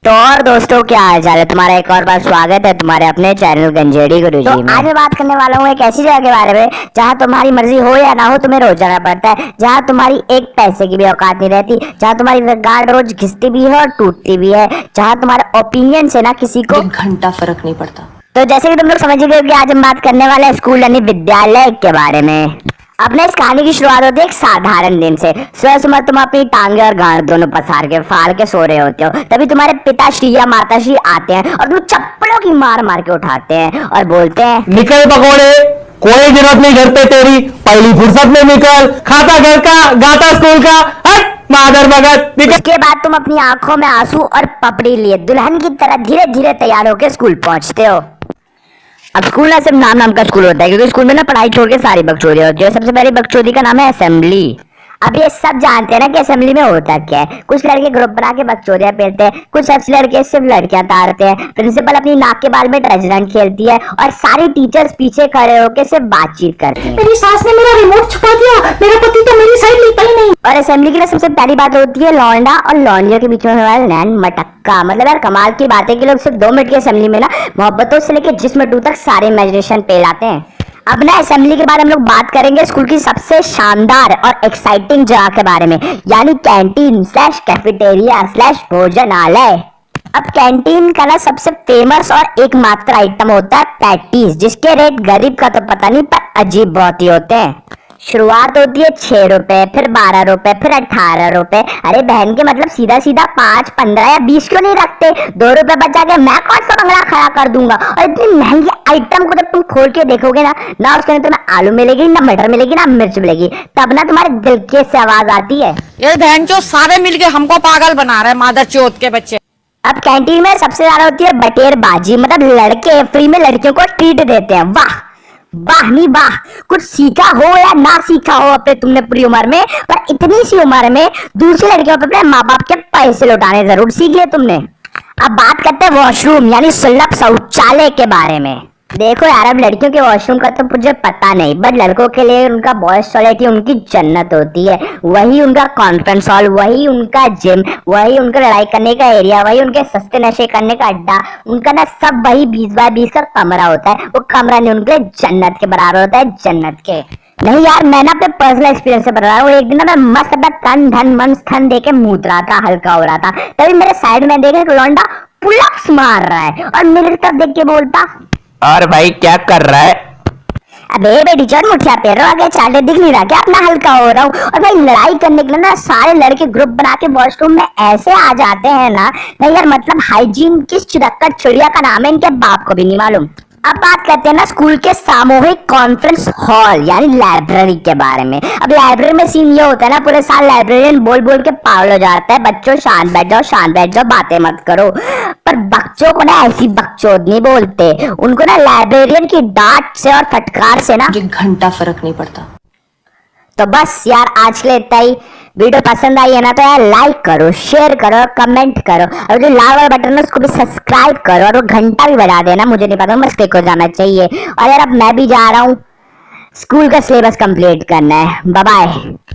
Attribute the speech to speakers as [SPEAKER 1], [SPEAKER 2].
[SPEAKER 1] तो और दोस्तों, क्या हाल चाल है तुम्हारा। एक और बार स्वागत है तुम्हारे अपने चैनल गंजेड़ी गुरुजी में। आज मैं बात करने वाला हूँ एक ऐसी जगह के बारे में जहाँ तुम्हारी मर्जी हो या ना हो तुम्हें रोज जाना पड़ता है, जहाँ तुम्हारी एक पैसे की भी औकात नहीं रहती, जहाँ तुम्हारी गार्ड रोज घिसती भी है और टूटती भी है, जहाँ तुम्हारे ओपिनियन से ना किसी को
[SPEAKER 2] 1 घंटा फर्क नहीं पड़ता।
[SPEAKER 1] तो जैसे कि तुम लोग समझ गए कि आज हम बात करने वाले हैं स्कूल यानी विद्यालय के बारे में। अपने इस कहानी की शुरुआत होती है एक साधारण दिन से। सुबह सुबह तुम अपनी टांगे और गांड दोनों पसार के फाड़ के सो रहे होते हो, तभी तुम्हारे पिताश्री या माताश्री आते हैं और तुम चप्पलों की मार मार के उठाते हैं और बोलते हैं,
[SPEAKER 3] निकल पकोड़े, कोई जरूरत नहीं घर पे तेरी, पहली फुर्सत में निकल, खाता घर का गाता स्कूल का, हट मादर भगत निकल।
[SPEAKER 1] उसके बाद तुम अपनी आंखों में आंसू और पपड़ी लिए दुल्हन की तरह धीरे धीरे तैयार होकर स्कूल पहुंचते हो। अब स्कूल ना सिर्फ नाम का स्कूल होता है, क्योंकि स्कूल में ना पढ़ाई छोड़ के सारी बकचोदी होती है। सबसे पहली बकचोदी का नाम है असेंबली। अब ये सब जानते हैं ना कि असेंबली में होता क्या है। कुछ लड़के ग्रुप बना के बकचोदियां पेलते हैं, कुछ ऐसे लड़के सिर्फ लड़कियां तारते हैं। प्रिंसिपल अपनी नाक के बाल में ट्रेजरन खेलती है और सारी टीचर्स पीछे खड़े होकर सिर्फ बातचीत करती हैं।
[SPEAKER 2] मेरी सास ने मेरा रिमोट छुपा दिया, मेरा पति तो मेरी साइड लेता ही नहीं।
[SPEAKER 1] और असेंबली की ना सबसे पहली बात होती है लौंडा और लौंडियों के बीच में होने वाला नैन मटक्का। मतलब यार कमाल की बात है कि लोग सिर्फ 2 मिनट की असेंबली में ना मोहब्बतों से लेकर जिस्म टू तक सारे इमेजिनेशन पेलाते हैं। अब ना असेंबली के बाद हम लोग बात करेंगे स्कूल की सबसे शानदार और एक्साइटिंग जगह के बारे में, यानी कैंटीन स्लैश कैफेटेरिया स्लैश भोजनालय। अब कैंटीन का ना सबसे फेमस और एकमात्र आइटम होता है पैटीज, जिसके रेट गरीब का तो पता नहीं पर अजीब बहुत ही होते हैं। शुरुआत होती है 6 रुपए, फिर 12 रुपए, फिर 18 रुपए। अरे बहन के मतलब सीधा सीधा 5, 15 या 20 क्यों नहीं रखते? 2 रुपए बचा के मैं कौन सा बंगला खड़ा कर दूंगा। और इतनी महंगी आइटम को जब तुम खोल के देखोगे ना उसके अंदर तुम्हें आलू मिलेगी, ना मटर मिलेगी, ना मिर्च मिलेगी, तब ना तुम्हारे दिल के से आवाज आती है,
[SPEAKER 4] ये बहन चो सारे मिलके हमको पागल बना रहे हैं मादर चौथ के बच्चे।
[SPEAKER 1] अब कैंटीन में सबसे ज्यादा होती है बटेरबाजी। मतलब लड़के फ्री में लड़कियों को ट्रीट देते हैं। वाह वाह नहीं वाह। कुछ सीखा हो या ना सीखा हो अपने तुमने पूरी उम्र में, पर इतनी सी उम्र में दूसरी लड़कियों पर अपने माँ बाप के पैसे लौटाने जरूर सीख लिए तुमने। अब बात करते हैं वॉशरूम यानी सुलभ शौचालय के बारे में। देखो यार, अब लड़कियों के वॉशरूम का तो मुझे पता नहीं, बट लड़कों के लिए उनका बॉयज टॉयलेट ही उनकी जन्नत होती है। वही उनका कॉन्फ्रेंस हॉल, वही उनका जिम, वही उनका लड़ाई करने का एरिया, वही उनके सस्ते नशे करने का अड्डा। उनका ना सब वही 20 बाय 20 का कमरा होता है। वो कमरा नहीं उनके जन्नत के बराबर होता है, जन्नत के नहीं यार। मैं ना अपने पर्सनल एक्सपीरियंस से बता रहा हूँ। एक दिन ना मैं मस्त अपना तन धन मन स्थन दे के मूत रहा था, हल्का हो रहा था, तभी मेरे साइड में देखे एक लौंडा पुलअप्स मार रहा है और मेरे तरफ देख के बोलता,
[SPEAKER 3] और भाई क्या कर रहा है?
[SPEAKER 1] अबे बेटी चोर मुठिया पेर रहा है, चाटे दिख नहीं रहा क्या? अपना हल्का हो रहा हूँ। और भाई लड़ाई करने के लिए ना सारे लड़के ग्रुप बना के वॉशरूम में ऐसे आ जाते हैं ना, नहीं यार मतलब हाइजीन किस चुरक्कड़ चिड़िया का नाम है इनके बाप को भी नहीं मालूम। अब बात करते हैं ना स्कूल के सामूहिक कॉन्फ्रेंस हॉल यानी लाइब्रेरी के बारे में। अब लाइब्रेरी में सीन ये होता है ना, पूरे साल लाइब्रेरियन बोल बोल के पागल हो जाता है, बच्चों शांत बैठ जाओ, शांत बैठ जाओ, बातें मत करो। पर बच्चों को ना ऐसी बकचोद नहीं बोलते, उनको ना लाइब्रेरियन की डांट से और फटकार से ना
[SPEAKER 2] 1 घंटा फर्क नहीं पड़ता।
[SPEAKER 1] तो बस यार आज के लिए इतना ही। वीडियो पसंद आई है ना तो यार लाइक करो, शेयर करो और कमेंट करो, और जो लाल वाला बटन है उसको भी सब्सक्राइब करो और वो घंटा भी बजा देना। मुझे नहीं पता, बस क्लिक हो जाना चाहिए। और यार अब मैं भी जा रहा हूँ, स्कूल का सिलेबस कंप्लीट करना है। Bye bye.